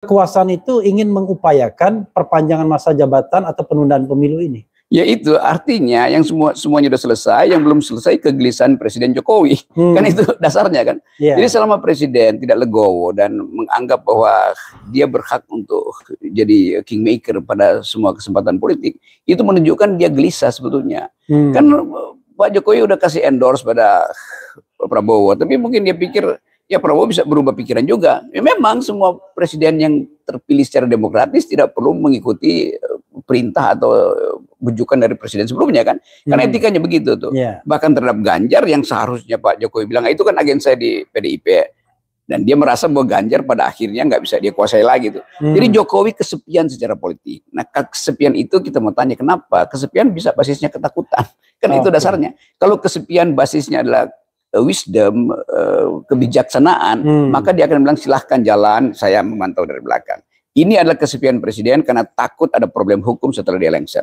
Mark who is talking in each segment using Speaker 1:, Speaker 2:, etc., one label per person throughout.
Speaker 1: kekuasaan itu ingin mengupayakan perpanjangan masa jabatan atau penundaan pemilu ini.
Speaker 2: Ya itu artinya yang semuanya sudah selesai, yang belum selesai kegelisahan Presiden Jokowi. Kan itu dasarnya kan. Jadi selama Presiden tidak legowo dan menganggap bahwa dia berhak untuk jadi kingmaker pada semua kesempatan politik, itu menunjukkan dia gelisah sebetulnya. Kan Pak Jokowi udah kasih endorse pada Prabowo, tapi mungkin dia pikir ya Prabowo bisa berubah pikiran juga. Ya, memang semua presiden yang terpilih secara demokratis tidak perlu mengikuti perintah atau bujukan dari presiden sebelumnya kan. Karena etikanya begitu tuh. Bahkan terhadap Ganjar yang seharusnya Pak Jokowi bilang itu kan agen saya di PDIP. Dan dia merasa bahwa Ganjar pada akhirnya nggak bisa dia kuasai lagi tuh. Jadi Jokowi kesepian secara politik. Nah kesepian itu kita mau tanya kenapa? Kesepian bisa basisnya ketakutan. Kan itu dasarnya. Kalau kesepian basisnya adalah wisdom, kebijaksanaan, maka dia akan bilang silahkan jalan, saya memantau dari belakang. Ini adalah kesepian presiden karena takut ada problem hukum setelah dia lengser.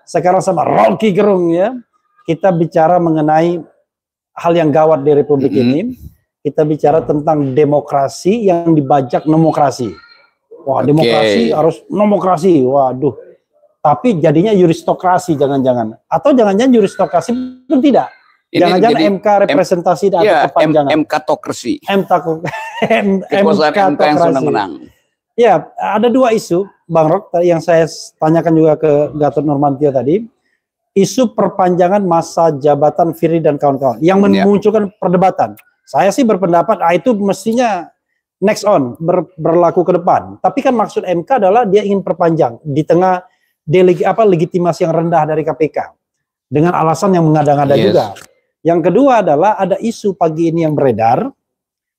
Speaker 1: Sekarang sama Rocky Gerung ya, kita bicara mengenai hal yang gawat di Republik ini. Kita bicara tentang demokrasi yang dibajak nomokrasi. Wah, demokrasi harus nomokrasi. Waduh. Tapi jadinya juristokrasi jangan-jangan. Atau jangan-jangan juristokrasi pun tidak. Jangan-jangan MK representasi dan kepanjangan.
Speaker 2: MK-tokrasi.
Speaker 1: Kekuasaan
Speaker 2: MK yang senang-senang.
Speaker 1: Ya, ada dua isu, Bang Rok, yang saya tanyakan juga ke Gatot Nurmantio tadi. Isu perpanjangan masa jabatan Firly dan kawan-kawan yang memunculkan perdebatan. Saya sih berpendapat itu mestinya next on, berlaku ke depan. Tapi kan maksud MK adalah dia ingin perpanjang di tengah legitimasi yang rendah dari KPK. Dengan alasan yang mengada-ngada juga. Yang kedua adalah ada isu pagi ini yang beredar.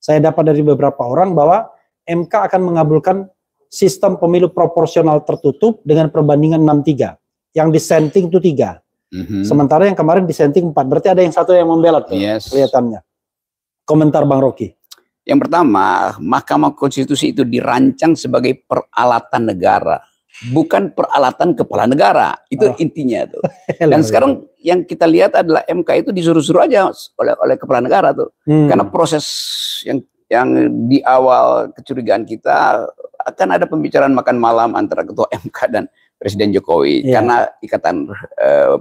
Speaker 1: Saya dapat dari beberapa orang bahwa MK akan mengabulkan sistem pemilu proporsional tertutup dengan perbandingan 6-3. Yang dissenting itu 3. Sementara yang kemarin dissenting 4. Berarti ada yang satu yang membela tuh, kelihatannya. Komentar Bang Rocky.
Speaker 2: Yang pertama, Mahkamah Konstitusi itu dirancang sebagai peralatan negara, bukan peralatan kepala negara. Itu intinya tuh. Dan sekarang yang kita lihat adalah MK itu disuruh-suruh aja oleh kepala negara tuh. Karena proses yang di awal kecurigaan kita akan ada pembicaraan makan malam antara ketua MK dan Presiden Jokowi karena ikatan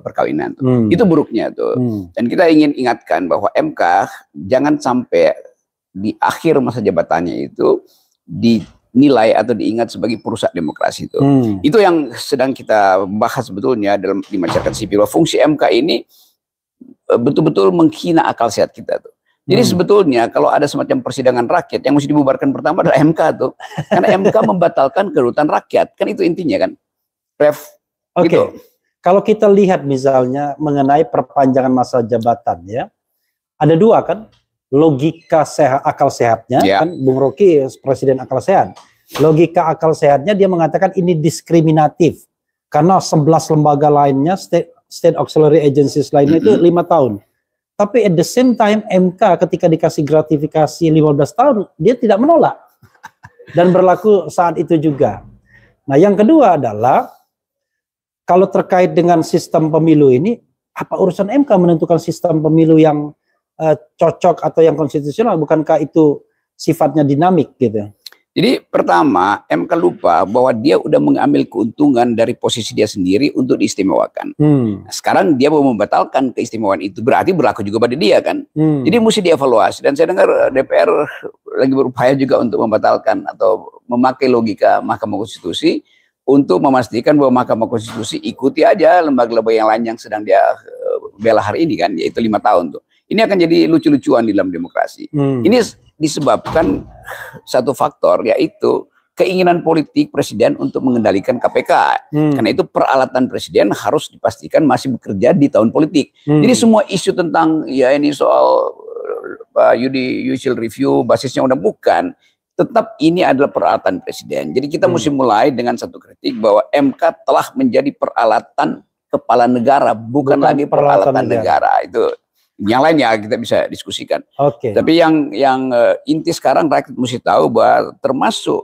Speaker 2: perkawinan tuh. Itu buruknya tuh. Dan kita ingin ingatkan bahwa MK jangan sampai di akhir masa jabatannya itu dinilai atau diingat sebagai perusak demokrasi itu. Itu yang sedang kita bahas sebetulnya di masyarakat sipil. Fungsi MK ini betul-betul menghina akal sehat kita tuh. Jadi sebetulnya kalau ada semacam persidangan rakyat yang mesti dibubarkan pertama adalah MK tuh. Karena MK membatalkan kedaulatan rakyat. Kan itu intinya kan. Gitu.
Speaker 1: Kalau kita lihat misalnya mengenai perpanjangan masa jabatan ya, ada dua kan, logika akal sehatnya kan, Bung Rocky presiden akal sehat. Logika akal sehatnya dia mengatakan ini diskriminatif karena 11 lembaga lainnya, state auxiliary agencies lainnya itu 5 tahun. Tapi at the same time MK ketika dikasih gratifikasi 15 tahun dia tidak menolak dan berlaku saat itu juga. Nah yang kedua adalah kalau terkait dengan sistem pemilu ini, apa urusan MK menentukan sistem pemilu yang cocok atau yang konstitusional? Bukankah itu sifatnya dinamik gitu?
Speaker 2: Jadi pertama, MK lupa bahwa dia udah mengambil keuntungan dari posisi dia sendiri untuk diistimewakan. Nah, sekarang dia mau membatalkan keistimewaan itu, berarti berlaku juga pada dia kan. Jadi mesti dievaluasi. Dan saya dengar DPR lagi berupaya juga untuk membatalkan atau memakai logika Mahkamah Konstitusi untuk memastikan bahwa Mahkamah Konstitusi ikuti aja lembaga-lembaga yang lain yang sedang dia bela hari ini kan, yaitu 5 tahun tuh. Ini akan jadi lucu-lucuan di dalam demokrasi. Ini disebabkan satu faktor, yaitu keinginan politik presiden untuk mengendalikan KPK. Karena itu peralatan presiden harus dipastikan masih bekerja di tahun politik. Jadi semua isu tentang ya ini soal judicial review basisnya udah bukan. Tetap ini adalah peralatan presiden. Jadi kita mesti mulai dengan satu kritik bahwa MK telah menjadi peralatan kepala negara, bukan lagi peralatan negara. Itu yang lainnya kita bisa diskusikan. Tapi yang inti sekarang rakyat mesti tahu bahwa termasuk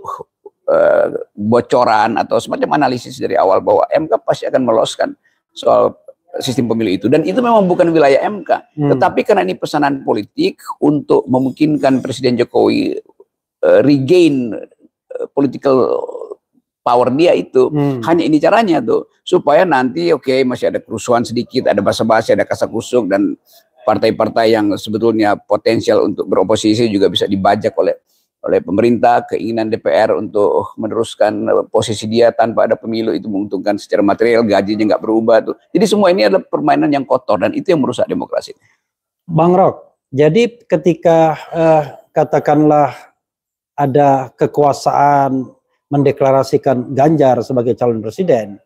Speaker 2: bocoran atau semacam analisis dari awal bahwa MK pasti akan meloloskan soal sistem pemilu itu, dan itu memang bukan wilayah MK, tetapi karena ini pesanan politik untuk memungkinkan Presiden Jokowi regain political power dia itu, hanya ini caranya tuh, supaya nanti masih ada kerusuhan sedikit, ada basa-basi, ada kasak-kusuk, dan partai-partai yang sebetulnya potensial untuk beroposisi juga bisa dibajak oleh pemerintah. Keinginan DPR untuk meneruskan posisi dia tanpa ada pemilu itu menguntungkan secara material, gajinya nggak berubah tuh. Jadi semua ini adalah permainan yang kotor dan itu yang merusak demokrasi.
Speaker 1: Bang Rok, jadi ketika katakanlah ada kekuasaan mendeklarasikan Ganjar sebagai calon presiden,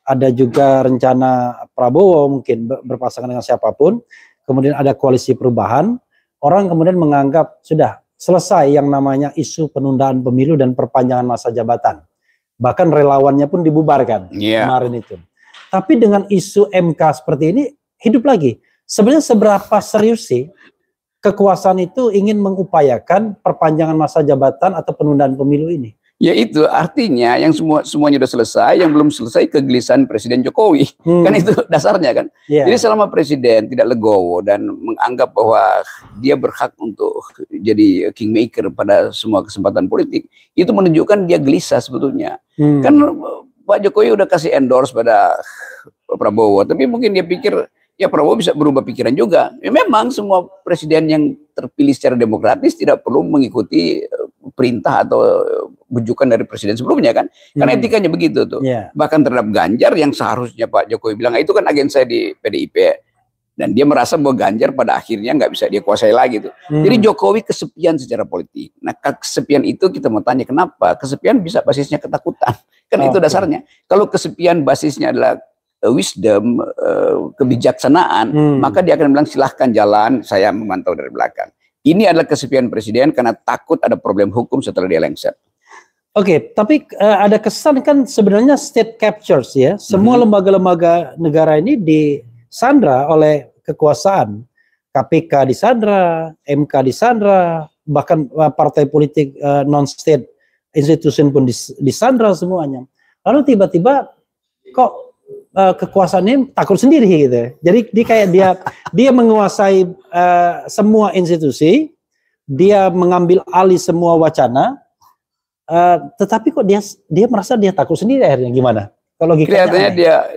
Speaker 1: ada juga rencana Prabowo mungkin berpasangan dengan siapapun, kemudian ada koalisi perubahan, orang kemudian menganggap sudah selesai yang namanya isu penundaan pemilu dan perpanjangan masa jabatan. Bahkan relawannya pun dibubarkan kemarin itu. Tapi dengan isu MK seperti ini hidup lagi. Sebenarnya seberapa serius sih kekuasaan itu ingin mengupayakan perpanjangan masa jabatan atau penundaan pemilu ini?
Speaker 2: Ya itu artinya yang semuanya sudah selesai, yang belum selesai kegelisahan Presiden Jokowi. Kan itu dasarnya kan. Jadi selama Presiden tidak legowo dan menganggap bahwa dia berhak untuk jadi kingmaker pada semua kesempatan politik, itu menunjukkan dia gelisah sebetulnya. Kan Pak Jokowi udah kasih endorse pada Prabowo, tapi mungkin dia pikir ya Prabowo bisa berubah pikiran juga. Ya, memang semua presiden yang terpilih secara demokratis tidak perlu mengikuti perintah atau bujukan dari presiden sebelumnya kan, karena etikanya begitu tuh. Bahkan terhadap Ganjar yang seharusnya Pak Jokowi bilang itu kan agen saya di PDIP, dan dia merasa bahwa Ganjar pada akhirnya nggak bisa dia kuasai lagi tuh. Jadi Jokowi kesepian secara politik. Nah kesepian itu kita mau tanya kenapa? Kesepian bisa basisnya ketakutan, kan itu dasarnya. Kalau kesepian basisnya adalah wisdom, kebijaksanaan, maka dia akan bilang silahkan jalan, saya memantau dari belakang. Ini adalah kesepian presiden karena takut ada problem hukum setelah dia lengser.
Speaker 1: Tapi ada kesan kan sebenarnya state captures ya. Semua lembaga-lembaga negara ini disandra oleh kekuasaan. KPK disandra, MK disandra, bahkan partai politik non-state institution pun disandra semuanya. Lalu tiba-tiba kok kekuasaan ini takut sendiri gitu. Jadi dia menguasai semua institusi, dia mengambil alih semua wacana. Tetapi kok dia merasa dia takut sendiri akhirnya gimana? Kalau
Speaker 2: kelihatannya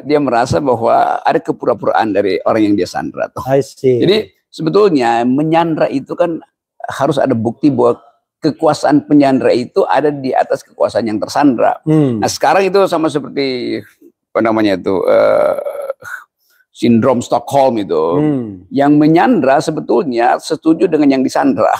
Speaker 2: dia merasa bahwa ada kepura-puraan dari orang yang dia sandra. Jadi sebetulnya menyandra itu kan harus ada bukti bahwa kekuasaan penyandra itu ada di atas kekuasaan yang tersandra. Nah sekarang itu sama seperti apa namanya itu sindrom Stockholm itu, yang menyandra sebetulnya setuju dengan yang disandra,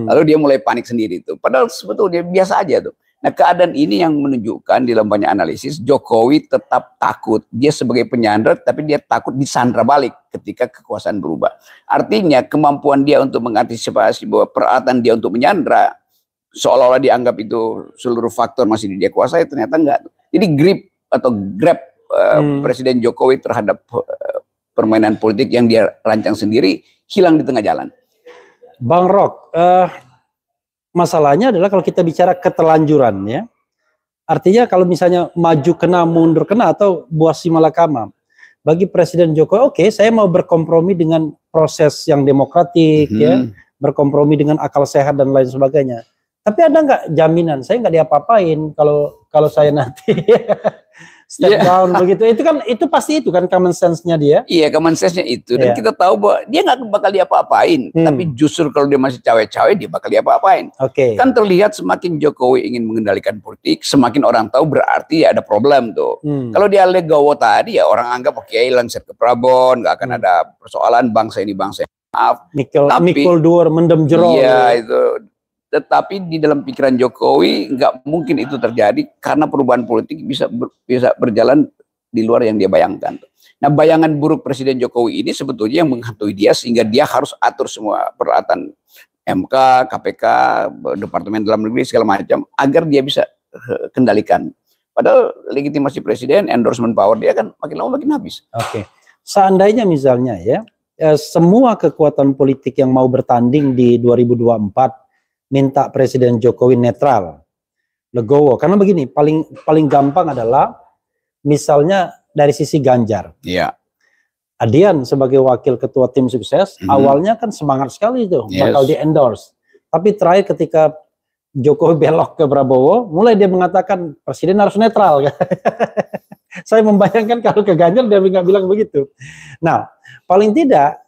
Speaker 2: lalu dia mulai panik sendiri itu. Padahal sebetulnya biasa aja tuh. Nah keadaan ini yang menunjukkan di dalam banyak analisis Jokowi tetap takut. Dia sebagai penyandra, tapi dia takut disandra balik ketika kekuasaan berubah. Artinya kemampuan dia untuk mengantisipasi bahwa peralatan dia untuk menyandra seolah-olah dianggap itu seluruh faktor masih dia kuasai, ternyata enggak. Jadi grab Presiden Jokowi terhadap permainan politik yang dia rancang sendiri hilang di tengah jalan.
Speaker 1: Bang Rok, masalahnya adalah kalau kita bicara ketelanjuran ya, artinya kalau misalnya maju kena, mundur kena atau buah si malakama. Bagi Presiden Jokowi, saya mau berkompromi dengan proses yang demokratik ya, berkompromi dengan akal sehat dan lain sebagainya. Tapi ada nggak jaminan saya nggak diapa-apain kalau saya nanti step down begitu? Itu pasti itu kan common sense-nya dia.
Speaker 2: Iya, common sense-nya itu. Dan kita tahu bahwa dia nggak bakal diapa-apain. Tapi justru kalau dia masih cawe-cawe, dia bakal diapa-apain. Kan terlihat semakin Jokowi ingin mengendalikan politik, semakin orang tahu berarti ada problem tuh. Kalau dia legowo tadi ya orang anggap lengser ke Prabon, nggak akan ada persoalan bangsa ini bangsa. Maaf.
Speaker 1: Mikul dur mendem jero.
Speaker 2: Iya itu. Tetapi di dalam pikiran Jokowi nggak mungkin itu terjadi karena perubahan politik bisa berjalan di luar yang dia bayangkan. Nah bayangan buruk Presiden Jokowi ini sebetulnya yang menghantui dia sehingga dia harus atur semua peralatan MK, KPK, Departemen Dalam Negeri segala macam agar dia bisa kendalikan. Padahal legitimasi Presiden, endorsement power dia kan makin lama makin habis.
Speaker 1: Seandainya misalnya ya semua kekuatan politik yang mau bertanding di 2024 minta Presiden Jokowi netral, legowo. Karena begini, paling gampang adalah misalnya dari sisi Ganjar.
Speaker 2: Iya.
Speaker 1: Adian sebagai wakil ketua tim sukses, awalnya kan semangat sekali itu, bakal di-endorse. Tapi terakhir ketika Jokowi belok ke Prabowo, mulai dia mengatakan presiden harus netral. Saya membayangkan kalau ke Ganjar dia nggak bilang begitu. Nah, paling tidak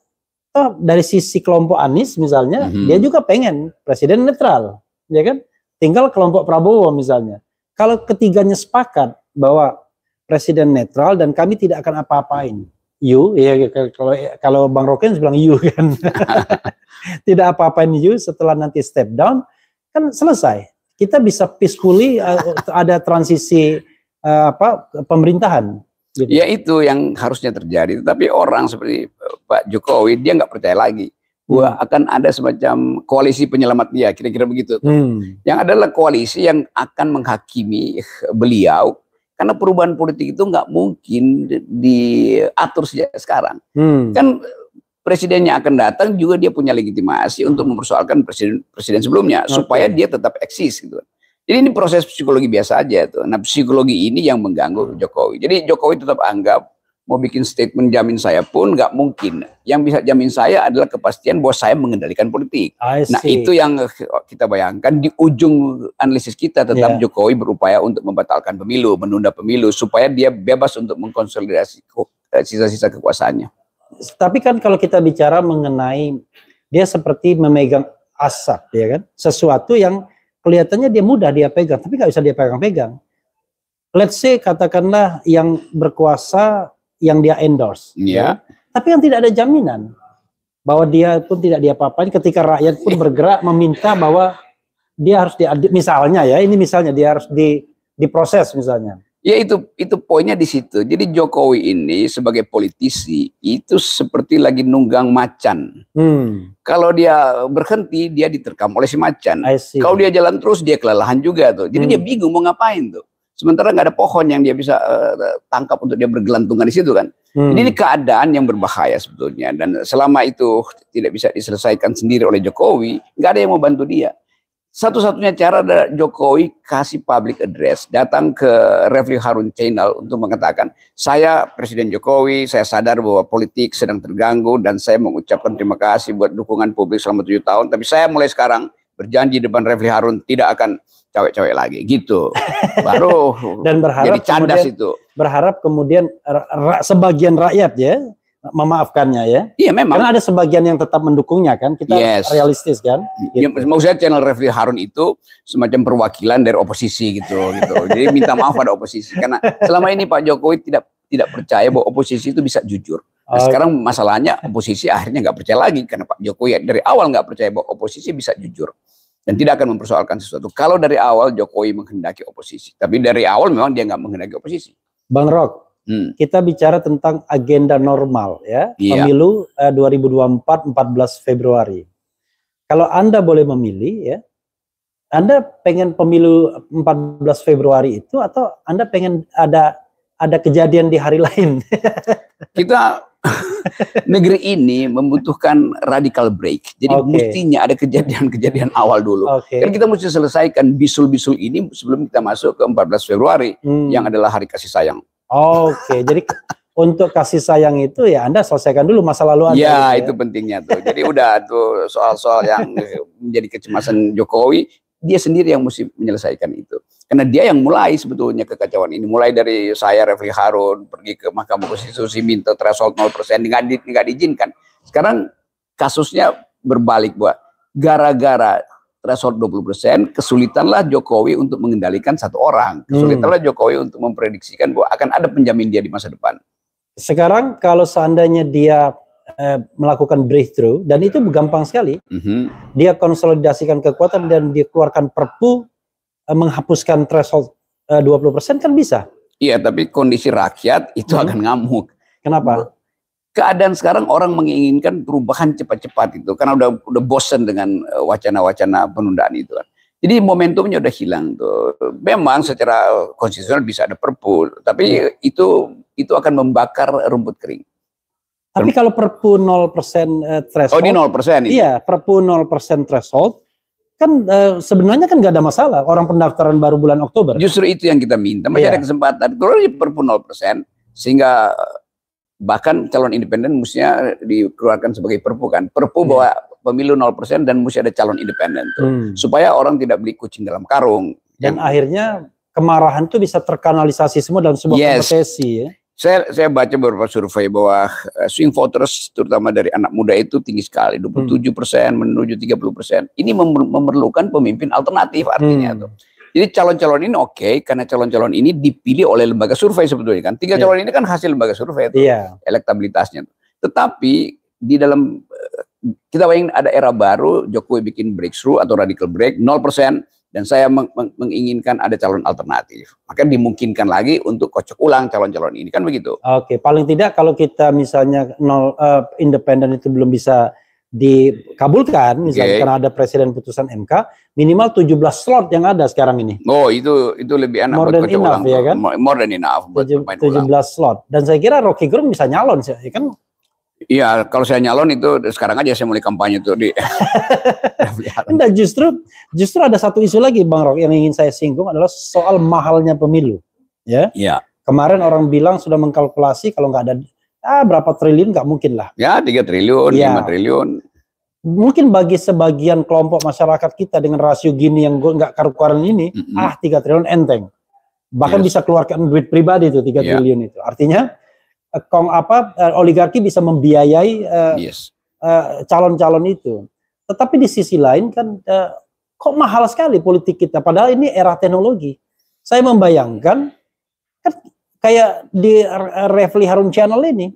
Speaker 1: dari sisi kelompok Anies misalnya, dia juga pengen presiden netral, ya kan? Tinggal kelompok Prabowo misalnya. Kalau ketiganya sepakat bahwa presiden netral dan kami tidak akan apa-apain, ya kalau Bang Roken bilang kan, tidak apa-apain setelah nanti step down, kan selesai. Kita bisa peacefully ada transisi pemerintahan. Gitu.
Speaker 2: Ya itu yang harusnya terjadi. Tapi orang seperti Pak Jokowi dia nggak percaya lagi bahwa akan ada semacam koalisi penyelamat dia, kira-kira begitu. Yang adalah koalisi yang akan menghakimi beliau, karena perubahan politik itu nggak mungkin diatur sejak sekarang. Kan presidennya akan datang juga dia punya legitimasi untuk mempersoalkan presiden sebelumnya supaya dia tetap eksis gitu. Jadi ini proses psikologi biasa aja tuh. Nah, psikologi ini yang mengganggu Jokowi. Jadi Jokowi tetap anggap mau bikin statement jamin saya pun nggak mungkin. Yang bisa jamin saya adalah kepastian bahwa saya mengendalikan politik. Nah, itu yang kita bayangkan di ujung analisis kita tetap Jokowi berupaya untuk membatalkan pemilu, menunda pemilu supaya dia bebas untuk mengkonsolidasi sisa-sisa kekuasaannya.
Speaker 1: Tapi kan kalau kita bicara mengenai dia seperti memegang asap, ya kan? Sesuatu yang kelihatannya dia mudah dia pegang, tapi nggak bisa dia pegang-pegang. Let's say katakanlah yang berkuasa yang dia endorse, ya. Tapi yang tidak ada jaminan bahwa dia pun tidak diapa-apain ketika rakyat pun bergerak meminta bahwa dia harus misalnya ya, ini misalnya dia harus diproses misalnya.
Speaker 2: Ya itu poinnya di situ. Jadi Jokowi ini sebagai politisi itu seperti lagi nunggang macan. Kalau dia berhenti dia diterkam oleh si macan. Kalau dia jalan terus dia kelelahan juga tuh. Jadi dia bingung mau ngapain tuh. Sementara nggak ada pohon yang dia bisa tangkap untuk dia bergelantungan di situ kan. Ini keadaan yang berbahaya sebetulnya. Dan selama itu tidak bisa diselesaikan sendiri oleh Jokowi, nggak ada yang mau bantu dia. Satu-satunya cara adalah Jokowi kasih public address, datang ke Refli Harun Channel untuk mengatakan, saya Presiden Jokowi, saya sadar bahwa politik sedang terganggu dan saya mengucapkan terima kasih buat dukungan publik selama 7 tahun, tapi saya mulai sekarang berjanji depan Refli Harun tidak akan cewek-cewek lagi, gitu. Baru
Speaker 1: dan berharap
Speaker 2: jadi candas itu.
Speaker 1: Berharap kemudian sebagian rakyat ya memaafkannya ya.
Speaker 2: Iya memang.
Speaker 1: Karena ada sebagian yang tetap mendukungnya kan. Kita realistis kan.
Speaker 2: Gitu. Ya, maksud saya channel Refli Harun itu semacam perwakilan dari oposisi gitu. Jadi minta maaf pada oposisi karena selama ini Pak Jokowi tidak percaya bahwa oposisi itu bisa jujur. Nah, sekarang masalahnya oposisi akhirnya nggak percaya lagi karena Pak Jokowi dari awal nggak percaya bahwa oposisi bisa jujur dan tidak akan mempersoalkan sesuatu. Kalau dari awal Jokowi menghendaki oposisi, tapi dari awal memang dia nggak menghendaki oposisi.
Speaker 1: Bang Rok. Kita bicara tentang agenda normal ya, pemilu 2024 14 Februari. Kalau Anda boleh memilih ya, Anda pengen pemilu 14 Februari itu atau Anda pengen ada kejadian di hari lain? Kita
Speaker 2: negeri ini membutuhkan radical break. Jadi mestinya ada kejadian-kejadian awal dulu. Kan kita mesti selesaikan bisul-bisul ini sebelum kita masuk ke 14 Februari yang adalah hari kasih sayang.
Speaker 1: Jadi untuk kasih sayang itu ya Anda selesaikan dulu masa lalu Anda.
Speaker 2: Ya, itu pentingnya tuh. Jadi udah tuh soal-soal yang menjadi kecemasan Jokowi, dia sendiri yang mesti menyelesaikan itu. Karena dia yang mulai sebetulnya kekacauan ini. Mulai dari saya Refli Harun pergi ke Mahkamah Konstitusi minta threshold 0%, nggak diizinkan. Sekarang kasusnya berbalik, bahwa gara-gara threshold 20%, kesulitanlah Jokowi untuk mengendalikan satu orang. Kesulitanlah Jokowi untuk memprediksikan bahwa akan ada penjamin dia di masa depan.
Speaker 1: Sekarang kalau seandainya dia melakukan breakthrough, dan itu gampang sekali, dia konsolidasikan kekuatan dan dia keluarkan perpu menghapuskan threshold 20% kan bisa.
Speaker 2: Iya, tapi kondisi rakyat itu akan ngamuk.
Speaker 1: Kenapa?
Speaker 2: Keadaan sekarang orang menginginkan perubahan cepat-cepat itu karena udah bosen dengan wacana-wacana penundaan itu kan. Jadi momentumnya udah hilang tuh. Memang secara konstitusional bisa ada perpu, tapi itu akan membakar rumput kering.
Speaker 1: Tapi kalau perpu 0% threshold.
Speaker 2: Oh, ini 0% ini.
Speaker 1: Iya, perpu 0% threshold Kan sebenarnya kan nggak ada masalah orang pendaftaran baru bulan Oktober.
Speaker 2: Justru itu yang kita minta, masih ada kesempatan. Kalau di Perpu 0%, sehingga bahkan calon independen mestinya dikeluarkan sebagai Perpu kan. Perpu bahwa pemilu 0% dan mesti ada calon independen tuh. Supaya orang tidak beli kucing dalam karung.
Speaker 1: Dan akhirnya kemarahan itu bisa terkanalisasi semua dalam sebuah kompetisi ya.
Speaker 2: Saya baca beberapa survei bahwa swing voters terutama dari anak muda itu tinggi sekali, 27% menuju 30%. Ini memerlukan pemimpin alternatif artinya tuh. Jadi calon-calon ini oke, karena calon-calon ini dipilih oleh lembaga survei sebetulnya kan. 3 calon ini kan hasil lembaga survei itu, elektabilitasnya. Tetapi di dalam kita ingin ada era baru, Jokowi bikin breakthrough atau radical break 0%. Dan saya menginginkan ada calon alternatif. Maka dimungkinkan lagi untuk kocok ulang calon-calon ini. Kan begitu.
Speaker 1: Oke, paling tidak kalau kita misalnya independen itu belum bisa dikabulkan, misalnya karena ada presiden putusan MK, minimal 17 slot yang ada sekarang ini.
Speaker 2: Oh, itu lebih enak
Speaker 1: buat kocok ulang. Ya kan?
Speaker 2: More than enough buat
Speaker 1: 17 slot. Dan saya kira Rocky Gerung bisa nyalon sih, ya kan?
Speaker 2: Iya, kalau saya nyalon itu sekarang aja saya mulai kampanye tuh di.
Speaker 1: Enggak, justru ada satu isu lagi Bang Rok yang ingin saya singgung adalah soal mahalnya pemilu. Ya. Iya. Kemarin orang bilang sudah mengkalkulasi kalau nggak ada berapa triliun nggak mungkin lah.
Speaker 2: Ya 3 triliun, 5 triliun.
Speaker 1: Mungkin bagi sebagian kelompok masyarakat kita dengan rasio gini yang nggak karu-karuan ini, 3 triliun enteng. Bahkan bisa keluarkan duit pribadi itu 3 triliun itu. Artinya oligarki bisa membiayai calon-calon itu. Tetapi di sisi lain kan kok mahal sekali politik kita. Padahal ini era teknologi. Saya membayangkan kan kayak di Refli Harun Channel ini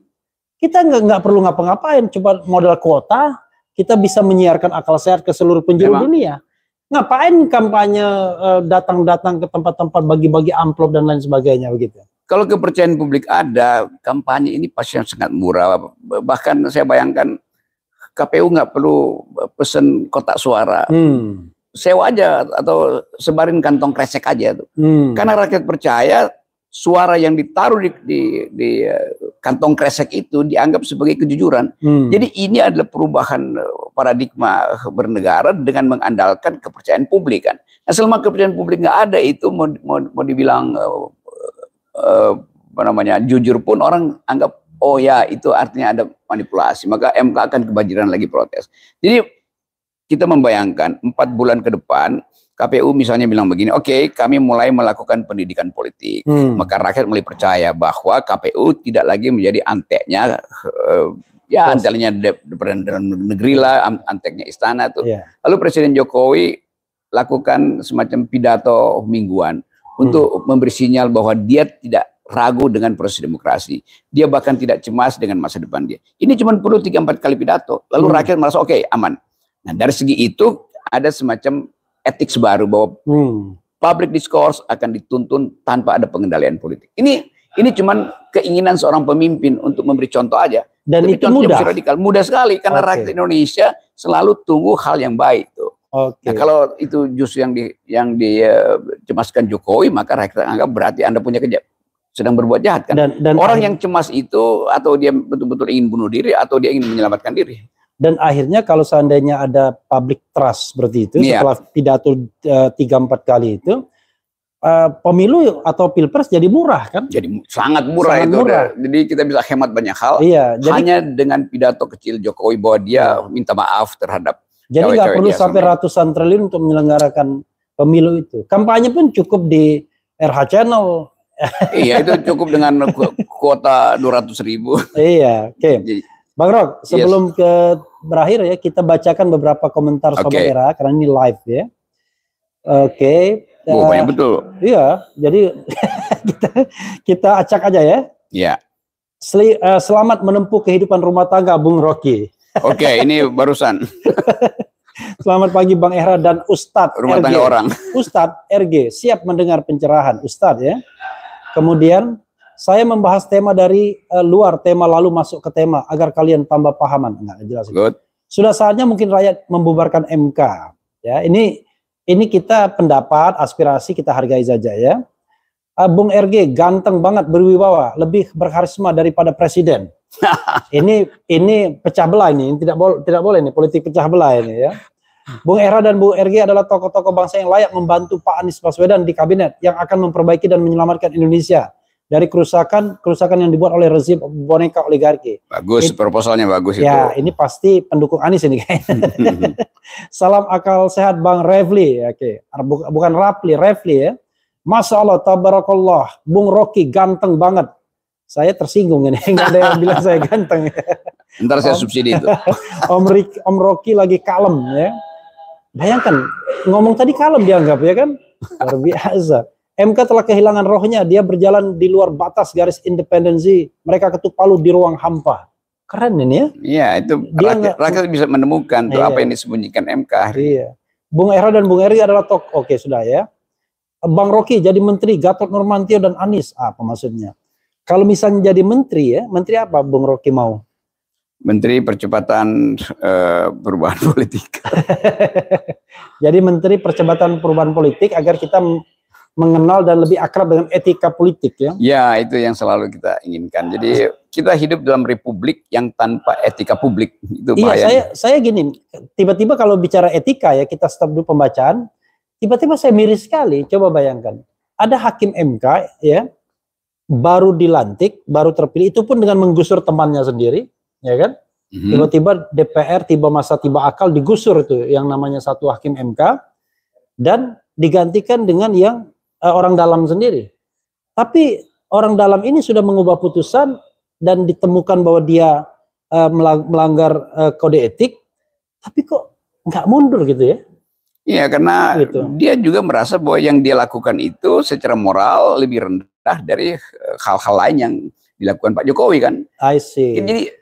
Speaker 1: kita nggak perlu ngapa-ngapain. Coba modal kuota kita bisa menyiarkan akal sehat ke seluruh penjuru dunia. Ngapain kampanye datang-datang ke tempat-tempat bagi-bagi amplop dan lain sebagainya begitu.
Speaker 2: Kalau kepercayaan publik ada, kampanye ini pasti yang sangat murah. Bahkan saya bayangkan KPU nggak perlu pesen kotak suara. Sewa aja atau sebarin kantong kresek aja tuh. Karena rakyat percaya suara yang ditaruh di kantong kresek itu dianggap sebagai kejujuran. Jadi ini adalah perubahan paradigma bernegara dengan mengandalkan kepercayaan publik kan. Nah, selama kepercayaan publik nggak ada itu mau dibilang jujur pun orang anggap oh ya itu artinya ada manipulasi, maka MK akan kebanjiran lagi protes. Jadi kita membayangkan 4 bulan ke depan KPU misalnya bilang begini, oke, kami mulai melakukan pendidikan politik, maka rakyat mulai percaya bahwa KPU tidak lagi menjadi anteknya anteknya dalam negeri lah, anteknya istana tuh. Lalu Presiden Jokowi lakukan semacam pidato mingguan untuk memberi sinyal bahwa dia tidak ragu dengan proses demokrasi. Dia bahkan tidak cemas dengan masa depan dia. Ini cuma perlu 3-4 kali pidato. Lalu rakyat merasa oke, aman. Nah dari segi itu ada semacam etik baru bahwa public discourse akan dituntun tanpa ada pengendalian politik. Ini cuma keinginan seorang pemimpin untuk memberi contoh aja.
Speaker 1: Dan
Speaker 2: tapi
Speaker 1: itu mudah.
Speaker 2: Radikal. Mudah sekali karena rakyat Indonesia selalu tunggu hal yang baik tuh. Nah, kalau itu justru yang dicemaskan Jokowi, maka rakyat anggap berarti Anda punya sedang berbuat jahat kan. Dan orang yang cemas itu atau dia betul-betul ingin bunuh diri atau dia ingin menyelamatkan diri.
Speaker 1: Dan akhirnya kalau seandainya ada public trust seperti itu setelah pidato 3-4 kali itu, pemilu atau pilpres jadi murah kan?
Speaker 2: Jadi sangat murah itu. Murah. Jadi kita bisa hemat banyak hal. Hanya dengan pidato kecil Jokowi bahwa dia minta maaf terhadap.
Speaker 1: Jadi nggak perlu sampai ratusan triliun untuk menyelenggarakan pemilu itu. Kampanye pun cukup di RH Channel.
Speaker 2: Iya, itu cukup dengan kuota 200.000.
Speaker 1: Iya, oke. Bang Rok, sebelum berakhir ya, kita bacakan beberapa komentar Sobat Era karena ini live ya.
Speaker 2: Banyak betul.
Speaker 1: Iya, jadi kita acak aja ya.
Speaker 2: Iya.
Speaker 1: Selamat menempuh kehidupan rumah tangga, Bung Rocky.
Speaker 2: Ini barusan.
Speaker 1: Selamat pagi Bang Ehra dan Ustadz
Speaker 2: rumah tangga orang.
Speaker 1: Ustadz RG siap mendengar pencerahan Ustadz ya. Kemudian saya membahas tema dari luar tema lalu masuk ke tema agar kalian tambah pahaman. Enggak jelas.
Speaker 2: Good.
Speaker 1: Sudah saatnya mungkin rakyat membubarkan MK. Ya, ini kita pendapat, aspirasi kita hargai saja ya. Bung RG ganteng banget, berwibawa, lebih berkarisma daripada presiden. ini pecah belah ini, tidak boleh nih politik pecah belah ini ya. Bung Era dan Bung RG adalah tokoh-tokoh bangsa yang layak membantu Pak Anies Baswedan di kabinet yang akan memperbaiki dan menyelamatkan Indonesia dari kerusakan yang dibuat oleh rezim boneka oligarki.
Speaker 2: Bagus, proposalnya bagus
Speaker 1: ya,
Speaker 2: itu.
Speaker 1: ini pasti pendukung Anies ini kayaknya. Salam akal sehat Bang Refli. Oke, bukan Rapli, Refli ya. Masya Allah, tabarakallah. Bung Rocky ganteng banget. Saya tersinggung ini, nggak ada yang bilang saya ganteng.
Speaker 2: Ntar saya subsidi itu.
Speaker 1: Om Rocky lagi kalem ya. Bayangkan, ngomong tadi kalem dianggap ya kan? Luar biasa. MK telah kehilangan rohnya, dia berjalan di luar batas garis independensi. Mereka ketuk palu di ruang hampa. Keren ini ya?
Speaker 2: Iya, itu rakyat bisa menemukan tuh apa yang disembunyikan MK.
Speaker 1: Iya. Bung Era dan Bung Eri adalah tokoh. Oke, sudah ya. Bang Rocky jadi menteri, Gatot Nurmantio dan Anies. Apa maksudnya? Kalau misalnya jadi menteri ya, menteri apa Bung Rocky mau?
Speaker 2: Menteri Percepatan Perubahan Politik.
Speaker 1: Jadi Menteri Percepatan Perubahan Politik agar kita mengenal dan lebih akrab dengan etika politik ya.
Speaker 2: Ya, itu yang selalu kita inginkan. Jadi kita hidup dalam republik yang tanpa etika publik. Itu bahaya.
Speaker 1: Iya, saya gini, tiba-tiba kalau bicara etika ya, kita stop dulu pembacaan, tiba-tiba saya miris sekali. Coba bayangkan, ada hakim MK ya, baru dilantik, baru terpilih, itu pun dengan menggusur temannya sendiri. Ya kan, tiba-tiba DPR tiba masa tiba akal digusur itu yang namanya satu hakim MK dan digantikan dengan yang orang dalam sendiri. Tapi orang dalam ini sudah mengubah putusan dan ditemukan bahwa dia melanggar kode etik, tapi kok nggak mundur gitu ya?
Speaker 2: Iya, karena dia juga merasa bahwa yang dia lakukan itu secara moral lebih rendah dari hal-hal lain yang dilakukan Pak Jokowi kan.
Speaker 1: I see.
Speaker 2: Jadi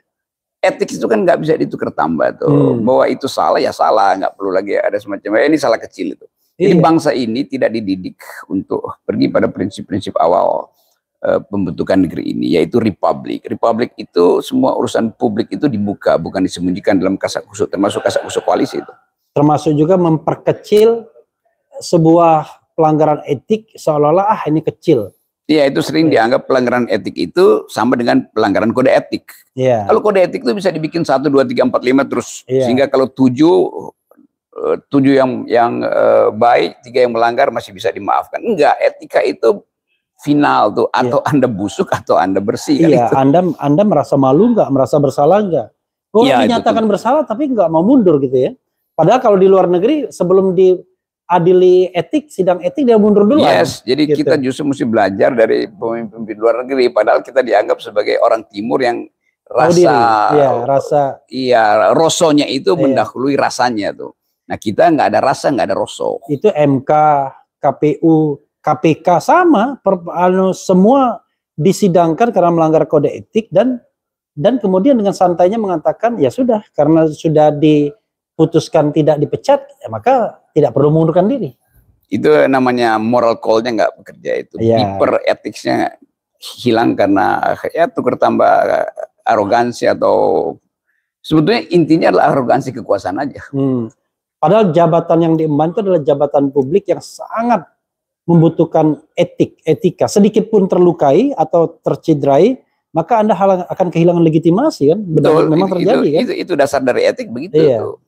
Speaker 2: etik itu kan nggak bisa ditukar tambah tuh, bahwa itu salah ya salah, nggak perlu lagi ada semacam ini salah kecil itu. Jadi bangsa ini tidak dididik untuk pergi pada prinsip-prinsip awal pembentukan negeri ini, yaitu republik. Republik itu semua urusan publik itu dibuka, bukan disembunyikan dalam kasak kusuk, termasuk kasak kusuk koalisi itu.
Speaker 1: Termasuk juga memperkecil sebuah pelanggaran etik seolah-olah ini kecil.
Speaker 2: Iya, itu sering dianggap pelanggaran etik itu sama dengan pelanggaran kode etik. Kalau kode etik itu bisa dibikin 1, 2, 3, 4, 5 terus. Sehingga kalau 7 yang baik, 3 yang melanggar masih bisa dimaafkan. Enggak, etika itu final tuh. Atau Anda busuk atau Anda bersih.
Speaker 1: Iya, kan itu. Anda merasa malu enggak? Merasa bersalah enggak? Orang dinyatakan bersalah tapi enggak mau mundur gitu ya. Padahal kalau di luar negeri sebelum diadili etik, sidang etik dia mundur dulu.
Speaker 2: Yes, jadi gitu. Kita justru mesti belajar dari pemimpin luar negeri. Padahal kita dianggap sebagai orang timur yang rosonya itu mendahului rasanya tuh. Nah kita nggak ada rasa, nggak ada roso.
Speaker 1: Itu MK, KPU, KPK sama, semua disidangkan karena melanggar kode etik dan kemudian dengan santainya mengatakan ya sudah karena sudah diputuskan tidak dipecat, ya maka tidak perlu mengundurkan diri.
Speaker 2: Itu namanya moral call-nya nggak bekerja itu. Hyper etiknya hilang karena ya tukar tambah arogansi atau sebetulnya intinya adalah arogansi kekuasaan aja.
Speaker 1: Padahal jabatan yang diemban itu adalah jabatan publik yang sangat membutuhkan etika. Sedikit pun terlukai atau tercederai, maka Anda akan kehilangan legitimasi kan?
Speaker 2: Betul,
Speaker 1: memang terjadi kan?
Speaker 2: Itu dasar dari etik begitu. Tuh.